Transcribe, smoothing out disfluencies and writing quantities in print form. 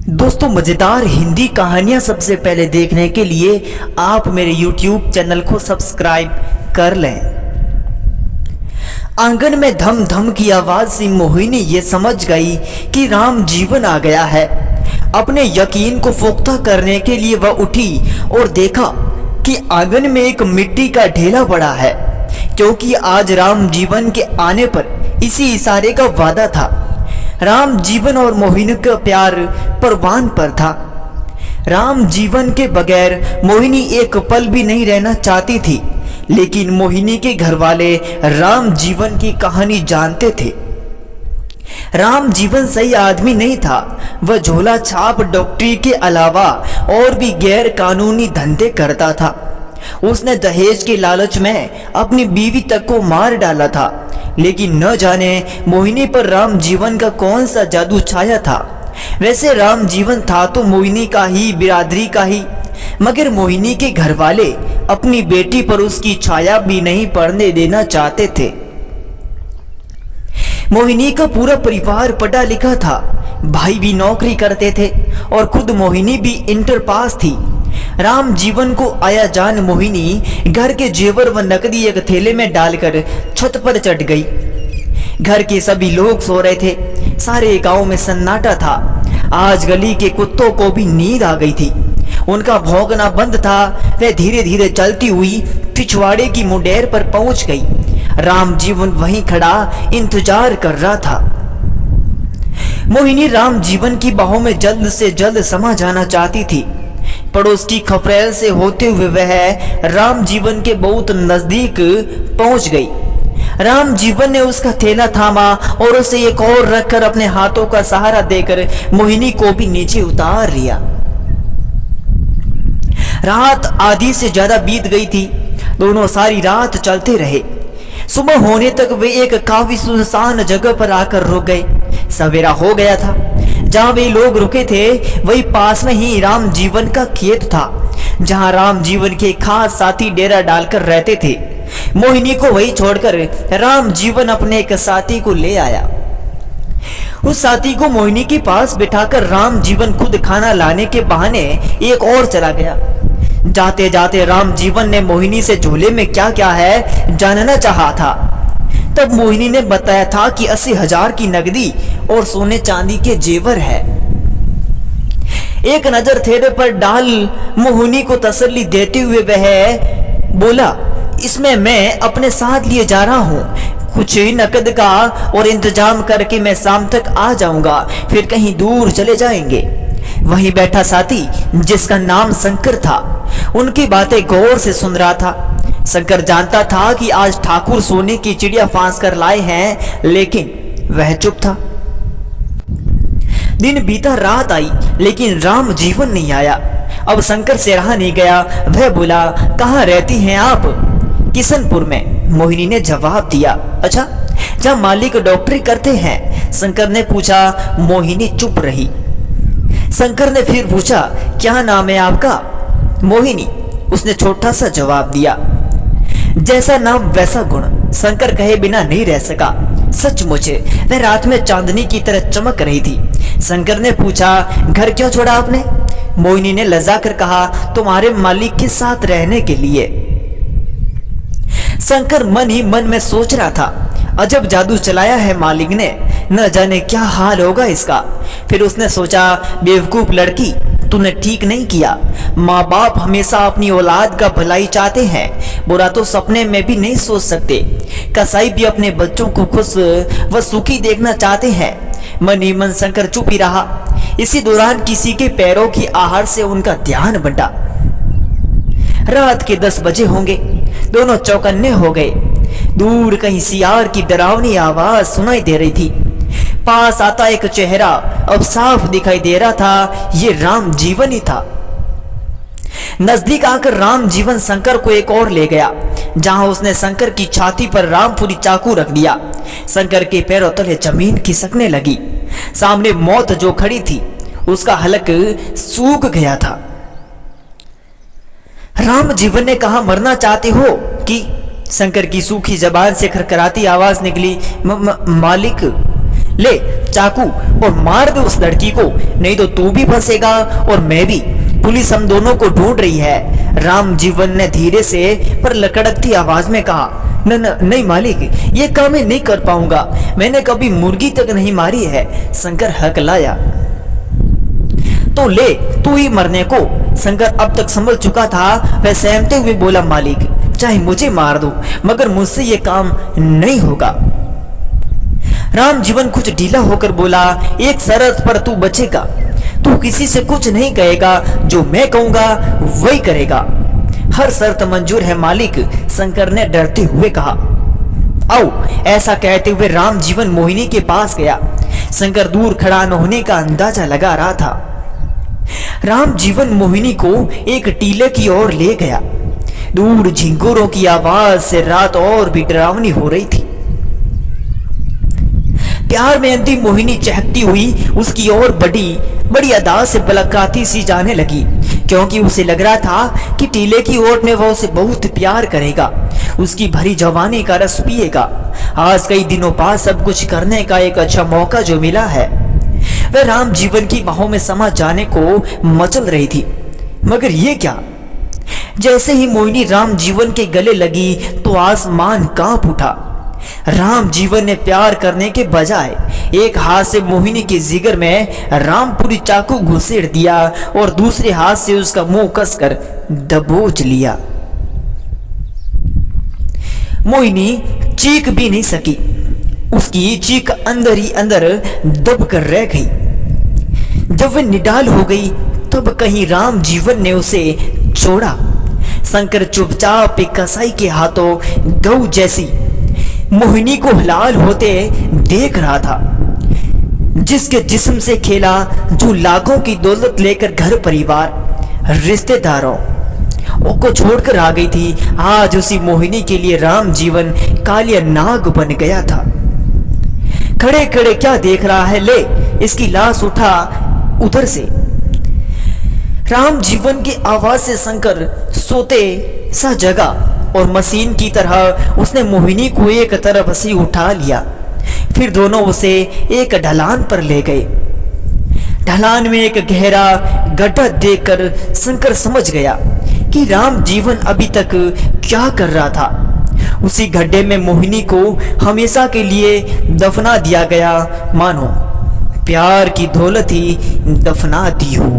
दोस्तों, मज़ेदार हिंदी कहानियां सबसे पहले देखने के लिए आप मेरे YouTube चैनल को सब्सक्राइब कर लें। आंगन में धम धम की आवाज से मोहिनी ये समझ गई कि राम जीवन आ गया है। अपने यकीन को पुख्ता करने के लिए वह उठी और देखा कि आंगन में एक मिट्टी का ढेला पड़ा है, क्योंकि आज राम जीवन के आने पर इसी इशारे का वादा था। राम जीवन और मोहिनी का प्यार परवान पर था। राम जीवन के बगैर मोहिनी एक पल भी नहीं रहना चाहती थी, लेकिन मोहिनी के घर वाले राम जीवन की कहानी जानते थे। राम जीवन सही आदमी नहीं था। वह झोला छाप डॉक्टरी के अलावा और भी गैर कानूनी धंधे करता था। उसने दहेज के लालच में अपनी बीवी तक को मार डाला था, लेकिन न जाने मोहिनी पर राम जीवन का कौन सा जादू छाया था। वैसे राम जीवन था तो मोहिनी का ही, बिरादरी का ही, मगर मोहिनी के घर वाले अपनी बेटी पर उसकी छाया भी नहीं पड़ने देना चाहते थे। मोहिनी का पूरा परिवार पढ़ा लिखा था, भाई भी नौकरी करते थे और खुद मोहिनी भी इंटर पास थी। राम जीवन को आया जान मोहिनी घर के जेवर व नकदी एक थैले में डालकर छत पर चढ़ गई। घर के सभी लोग सो रहे थे। सारे गांव में सन्नाटा था। आज गली के कुत्तों को भी नींद आ गई थी। उनका भौंकना बंद था। वह धीरे धीरे चलती हुई पिछवाड़े की मुंडेर पर पहुंच गई। राम जीवन वहीं खड़ा इंतजार कर रहा था। मोहिनी राम जीवन की बाहों में जल्द से जल्द समा जाना चाहती थी। पड़ोस की खपरेल से होते हुए वह राम जीवन के बहुत नजदीक पहुंच गई। राम जीवन ने उसका थैला थामा और उसे एक और रखकर अपने हाथों का सहारा देकर मोहिनी को भी नीचे उतार लिया। रात आधी से ज्यादा बीत गई थी। दोनों सारी रात चलते रहे। सुबह होने तक वे एक काफी सुनसान जगह पर आकर रुक गए। सवेरा हो गया था। जहां वे लोग रुके थे वही पास में ही राम जीवन का खेत था, जहां राम जीवन के खास साथी डेरा डालकर रहते थे। मोहिनी को वही छोड़कर राम जीवन अपने एक साथी को ले आया। उस साथी को मोहिनी के पास बिठाकर राम जीवन खुद खाना लाने के बहाने एक और चला गया। जाते जाते राम जीवन ने मोहिनी से झोले में क्या क्या है जानना चाहा था। तब मोहिनी ने बताया था कि 80,000 की नकदी और सोने चांदी के जेवर है। एक नजर थैले पर डाल मोहिनी को तसल्ली देते हुए वह बोला, इसमें मैं अपने साथ लिए जा रहा हूँ। कुछ नकद का और इंतजाम करके मैं शाम तक आ जाऊंगा, फिर कहीं दूर चले जाएंगे। वहीं बैठा साथी, जिसका नाम शंकर था, उनकी बातें गौर से सुन रहा था। शंकर जानता था कि आज ठाकुर सोने की चिड़िया फांस कर लाए हैं, लेकिन वह चुप था। दिन बीता, रात आई, लेकिन राम जीवन नहीं आया। अब शंकर से रहा नहीं गया। वह बोला, कहाँ रहती हैं आप? किशनपुर में, मोहिनी ने जवाब दिया। अच्छा, जहाँ मालिक डॉक्टरी करते हैं? शंकर ने पूछा। मोहिनी चुप रही। शंकर ने फिर पूछा, क्या नाम है आपका? मोहिनी, उसने छोटा सा जवाब दिया। जैसा नाम वैसा गुण, शंकर कहे बिना नहीं रह सका। सचमुच वह रात में चांदनी की तरह चमक रही थी। शंकर ने पूछा, घर क्यों छोड़ा आपने? मोहिनी ने लजा कर कहा, तुम्हारे मालिक के साथ रहने के लिए। शंकर मन ही मन में सोच रहा था, अजब जादू चलाया है मालिक ने, न जाने क्या हाल होगा इसका। फिर उसने सोचा, बेवकूफ लड़की, तूने ठीक नहीं किया। माँ बाप हमेशा अपनी औलाद का भलाई चाहते हैं, बुरा तो सपने में भी नहीं सोच सकते। कसाई भी अपने बच्चों को खुश व सुखी देखना चाहते हैं। मन ही मन शंकर चुप ही रहा। इसी दौरान किसी के पैरों की आहट से उनका ध्यान बंटा। रात के 10 बजे होंगे। दोनों चौकन्ने हो गए। दूर कहीं सियार की डरावनी आवाज सुनाई दे रही थी। पास आता एक चेहरा अब साफ दिखाई दे रहा था। ये राम जीवन ही था। नजदीक आकर राम जीवन शंकर को एक और ले गया, जहां उसने शंकर की छाती पर रामपुरी चाकू रख दिया। शंकर के पैरों तले जमीन खिसकने लगी। सामने मौत जो खड़ी थी, उसका हलक सूख गया था। राम जीवन ने कहा, मरना चाहते हो कि? शंकर की सूखी जबान से खरखराती आवाज निकली, मालिक। ले चाकू और मार दे उस लड़की को, नहीं तो तू भी फंसेगा और मैं भी। पुलिस हम दोनों को ढूंढ रही है। राम जीवन ने धीरे से पर लकड़कती आवाज में कहा, न नहीं मालिक, ये काम मैं नहीं कर पाऊंगा, मैंने कभी मुर्गी तक नहीं मारी है। शंकर हकलाया। तो ले तू ही मरने को। शंकर अब तक समझ चुका था। वह सहमते हुए बोला, मालिक चाहे मुझे मार दो, मगर मुझसे ये काम नहीं होगा। राम जीवन कुछ ढीला होकर बोला, एक शर्त पर तू बचेगा, तू किसी से कुछ नहीं कहेगा, जो मैं कहूंगा वही करेगा। हर शर्त मंजूर है मालिक, शंकर ने डरते हुए कहा। आओ, ऐसा कहते हुए राम जीवन मोहिनी के पास गया। शंकर दूर खड़ा न होने का अंदाजा लगा रहा था। राम जीवन मोहिनी को एक टीले की ओर ले गया। दूर झिंगुरों की आवाज से रात और भी डरावनी हो रही थी। प्यार में अंधी मोहिनी चहकती हुई उसकी ओर बड़ी अदा से बलकाती सी जाने लगी, क्योंकि उसे लग रहा था कि टीले की ओट में वह उसे बहुत प्यार करेगा, उसकी भरी जवानी का रस पिएगा। आज कई दिनों बाद सब कुछ करने का एक अच्छा मौका जो मिला है। वह राम जीवन की बाहों में समा जाने को मचल रही थी, मगर ये क्या? जैसे ही मोहिनी राम जीवन के गले लगी तो आसमान कांप उठा। राम जीवन ने प्यार करने के बजाय एक हाथ से मोहिनी के जिगर में रामपुरी चाकू घुसेड़ दिया और दूसरे हाथ से उसका मुंह कसकर दबोच लिया। मोहिनी चीख भी नहीं सकी, उसकी चीख अंदर ही अंदर दब कर रह गई। जब वह निडाल हो गई तब कहीं राम जीवन ने उसे छोड़ा। शंकर चुपचाप एक कसाई के हाथों गऊ जैसी मोहिनी को हलाल होते देख रहा था, जिसके जिस्म से खेला, जो लाखों की दौलत लेकर घर परिवार रिश्तेदारों को छोड़कर आ गई थी। आज उसी मोहिनी के लिए राम जीवन कालिया नाग बन गया था। खड़े खड़े क्या देख रहा है, ले इसकी लाश उठा उधर से। राम जीवन की आवाज से शंकर सोते सा जगा और मशीन की तरह उसने मोहिनी को एक तरफ से उठा लिया। फिर दोनों उसे एक ढलान पर ले गए। ढलान में एक गहरा गड्ढा देखकर शंकर समझ गया कि राम जीवन अभी तक क्या कर रहा था। उसी गड्ढे में मोहिनी को हमेशा के लिए दफना दिया गया, मानो प्यार की दौलत ही दफना दी हो।